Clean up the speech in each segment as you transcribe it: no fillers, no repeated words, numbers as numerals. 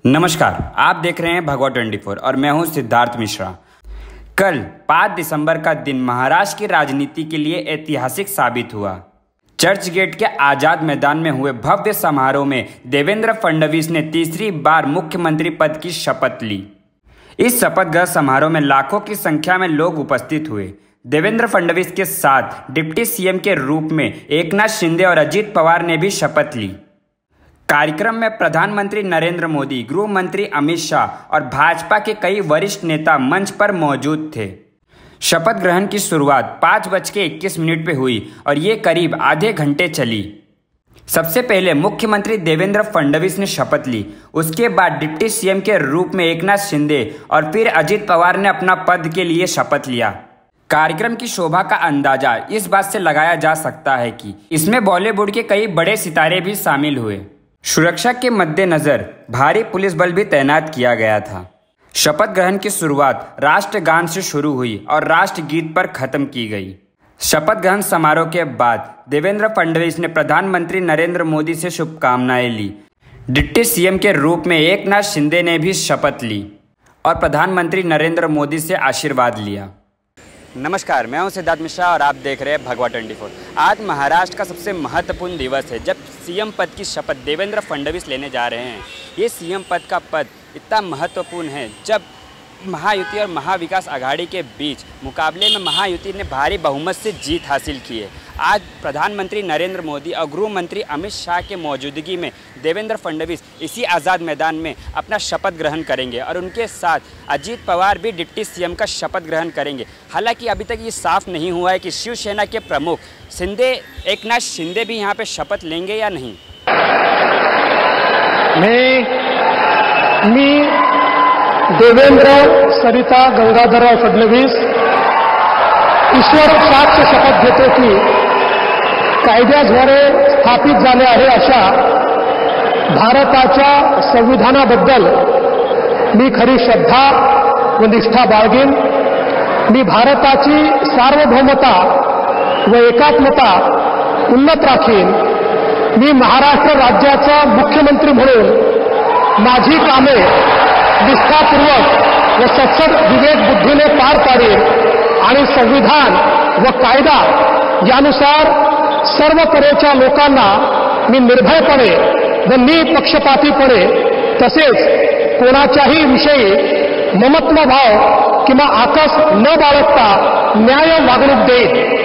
नमस्कार, आप देख रहे हैं भगवा 24 और मैं हूं सिद्धार्थ मिश्रा। कल 5 दिसंबर का दिन महाराष्ट्र की राजनीति के लिए ऐतिहासिक साबित हुआ। चर्च गेट के आजाद मैदान में हुए भव्य समारोह में देवेंद्र फडणवीस ने तीसरी बार मुख्यमंत्री पद की शपथ ली। इस शपथ ग्रहण समारोह में लाखों की संख्या में लोग उपस्थित हुए। देवेंद्र फडणवीस के साथ डिप्टी सीएम के रूप में एकनाथ शिंदे और अजित पवार ने भी शपथ ली। कार्यक्रम में प्रधानमंत्री नरेंद्र मोदी, गृह मंत्री अमित शाह और भाजपा के कई वरिष्ठ नेता मंच पर मौजूद थे। शपथ ग्रहण की शुरुआत 5:21 पे हुई और ये करीब आधे घंटे चली। सबसे पहले मुख्यमंत्री देवेंद्र फडणवीस ने शपथ ली। उसके बाद डिप्टी सीएम के रूप में एकनाथ शिंदे और फिर अजित पवार ने अपना पद के लिए शपथ लिया। कार्यक्रम की शोभा का अंदाजा इस बात से लगाया जा सकता है कि इसमें बॉलीवुड के कई बड़े सितारे भी शामिल हुए। सुरक्षा के मद्देनजर भारी पुलिस बल भी तैनात किया गया था। शपथ ग्रहण की शुरुआत राष्ट्रगान से शुरू हुई और राष्ट्रगीत पर खत्म की गई। शपथ ग्रहण समारोह के बाद देवेंद्र फडणवीस ने प्रधानमंत्री नरेंद्र मोदी से शुभकामनाएं ली। डिप्टी सीएम के रूप में एकनाथ शिंदे ने भी शपथ ली और प्रधानमंत्री नरेंद्र मोदी से आशीर्वाद लिया। नमस्कार, मैं हूं सिद्धार्थ मिश्रा और आप देख रहे हैं भगवा 24। आज महाराष्ट्र का सबसे महत्वपूर्ण दिवस है जब सीएम पद की शपथ देवेंद्र फडणवीस लेने जा रहे हैं। ये सीएम पद का पद इतना महत्वपूर्ण है जब महायुति और महाविकास आघाड़ी के बीच मुकाबले में महायुति ने भारी बहुमत से जीत हासिल की है। आज प्रधानमंत्री नरेंद्र मोदी और गृह मंत्री अमित शाह के मौजूदगी में देवेंद्र फडणवीस इसी आज़ाद मैदान में अपना शपथ ग्रहण करेंगे और उनके साथ अजित पवार भी डिप्टी सीएम का शपथ ग्रहण करेंगे। हालांकि अभी तक ये साफ नहीं हुआ है कि शिवसेना के प्रमुख एकनाथ शिंदे भी यहाँ पे शपथ लेंगे या नहीं। मी देवेंद्र सरिता गंगाधरराव फडणवीस ईश्वर साक्ष शपथ घेतो की कायद्याद्वारे स्थापित झाले आहे अशा भारताच्या संविधानाबद्दल मी खरी श्रद्धा व निष्ठा बाळगीन। मी भारताची सार्वभौमता व एकात्मता उन्नत राखीन। मी महाराष्ट्र राज्याचा मुख्यमंत्री म्हणून माझी कामे निष्ठापूर्वक व सत्सद विवेक बुद्धीने पार पाडीन आणि संविधान व कायदा यानुसार सर्व तऱ्हेच्या लोकांना मी निर्भयपणे व निपक्षपातीपणे तसेच कोणाच्याही विषयी ममत्व भाव किंवा आकस न बाळगता न्याय वागणूक देईन।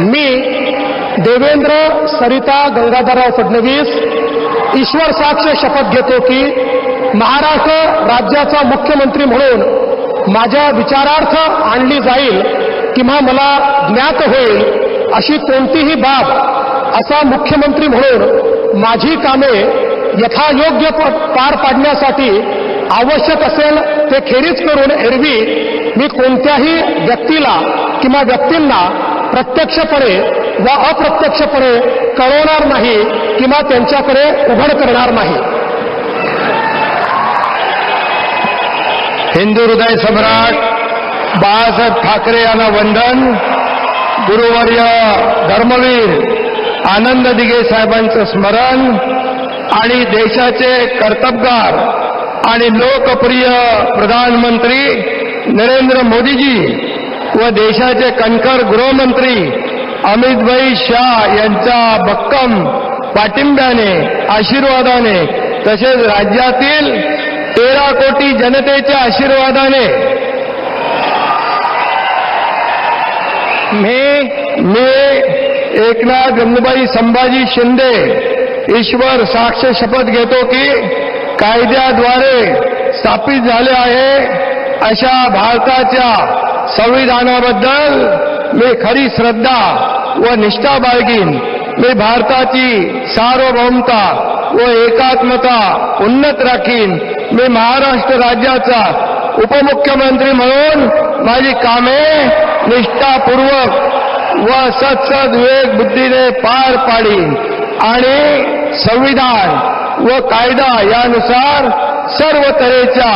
मी देवेंद्र सरिता गंगाधरराव फडणवीस ईश्वर साक्ष शपथ घेतो की महाराष्ट्र राज्याचा मुख्यमंत्री म्हणून माझ्या विचारार्थ आणली जाईल किंवा मला ज्ञात होईल अशी कोणतीही बाब असा मुख्यमंत्री म्हणून माझी कामे यथायोग्य पार पाडण्यासाठी आवश्यक असेल ते खेरीज करून एरवी मी कोणत्याही व्यक्तीला किंवा व्यक्तींना प्रत्यक्षपणे व अप्रत्यक्षपणे कळवणार नाही किंवा त्यांच्याकडे उघड करणार नाही। हिंदू हृदय सम्राट बाळासाहेब ठाकरे यांना वंदन। गुरुवर्य धर्मवीर आनंद दिघे साहेबांचं स्मरण आणि देशाचे कर्तबगार आणि लोकप्रिय प्रधानमंत्री नरेंद्र मोदीजी व देशाचे कणखर गृहमंत्री अमितभाई शाह यांच्या भक्कम पाठिंब्याने आशीर्वादाने तसेच राज्यातील 13 कोटी जनतेच्या आशीर्वादाने मी एकनाथ गंगूबाई संभाजी शिंदे ईश्वर साक्ष शपथ घेतो की कायद्याद्वारे स्थापित झाले आहे अशा भारताच्या संविधानाबद्दल मी खरी श्रद्धा व निष्ठा बाळगीन। मी भारताची सार्वभौमता व एकात्मता उन्नत राखीन। मी महाराष्ट्र राज्याचा उपमुख्यमंत्री म्हणून माझी कामे निष्ठापूर्वक व सत्सद विवेक बुद्धीने पार पाडीन आणि संविधान व कायदा यानुसार सर्व तऱ्हेच्या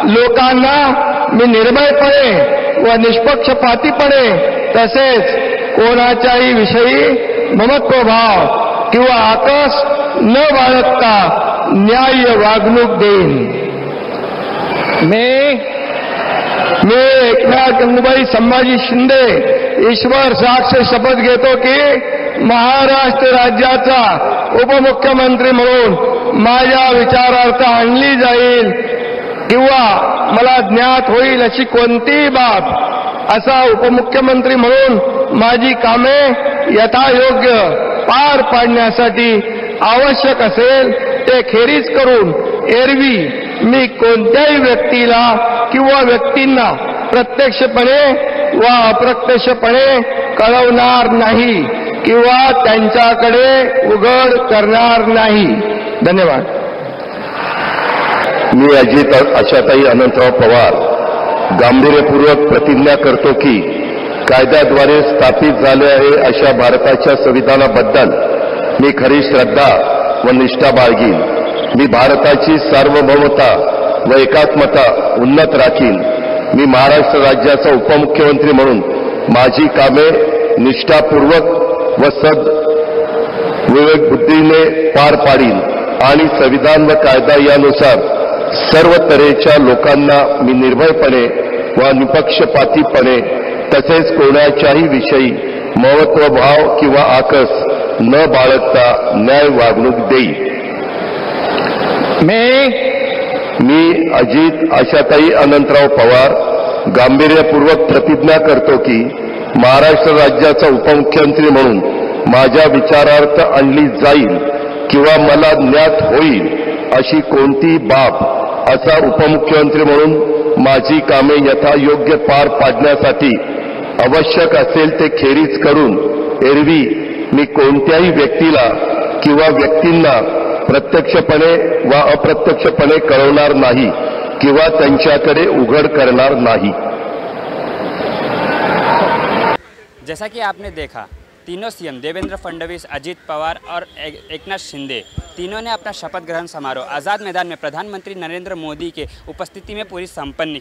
लोकांना मी निर्भयपणे व निष्पक्षपातीपणे तसेच कोणाच्याही विषयी ममत्वभाव किंवा आकस न बाळगता न्याय्य वागणूक देईन. मी एकनाथ गंगूबाई संभाजी शिंदे ईश्वर साक्ष शपथ घेतो की महाराष्ट्र राज्याचा उपमुख्यमंत्री म्हणून माझ्या विचारार्थ आणली जाईल किंवा मला ज्ञात होईल अशी कोणतीही बाब असा उपमुख्यमंत्री म्हणून माझी कामे यथायोग्य पार पाडण्यासाठी आवश्यक असेल ते खेरीज करून एरवी मी कोणत्याही व्यक्तीला किंवा व्यक्तींना प्रत्यक्षपणे वा अप्रत्यक्षपणे कळवणार नाही किंवा त्यांच्याकडे उघड करणार नाही. धन्यवाद. मी अजित आशाताई अनंतराव पवार गांभीर्यपूर्वक प्रतिज्ञा करतो की कायद्याद्वारे स्थापित झाले आहे अशा भारताच्या संविधानाबद्दल मी खरी श्रद्धा व निष्ठा बाळगीन. मी भारताची सार्वभौमता व एकात्मता उन्नत राखीन. मी महाराष्ट्र राज्याचा उपमुख्यमंत्री म्हणून माझी कामे निष्ठापूर्वक व विवेक बुद्धीने पार पाडीन आणि संविधान व कायदा यानुसार सर्व तऱ्हेच्या लोकांना मी निर्भयपणे व निपक्षपातीपणे तसेच कोणाच्याही विषयी महत्वभाव किंवा आकस न बाळगता न्याय वागणूक देईन. मी अजित आशाताई अनंतराव पवार गांभीर्यपूर्वक प्रतिज्ञा करतो की महाराष्ट्र राज्याचा उपमुख्यमंत्री म्हणून माझ्या विचारार्थ आणली जाईल किंवा मला ज्ञात होईल अशी कोणतीही बाब असा उपमुख्यमंत्री म्हणून माझी कामे यथायोग्य पार पाडण्यासाठी आवश्यक असेल ते खेरीज करून एरवी मी कोणत्याही व्यक्तीला किंवा व्यक्तींना प्रत्यक्षपणे व अप्रत्यक्षपणे कळवणार नाही किंवा त्यांच्याकडे उघड करणार नाही. जैसा कि आपने देखा, तीनों सीएम देवेंद्र फडणवीस, अजित पवार और एकनाथ शिंदे तीनों ने अपना शपथ ग्रहण समारोह आज़ाद मैदान में प्रधानमंत्री नरेंद्र मोदी के उपस्थिति में पूरी संपन्न किया.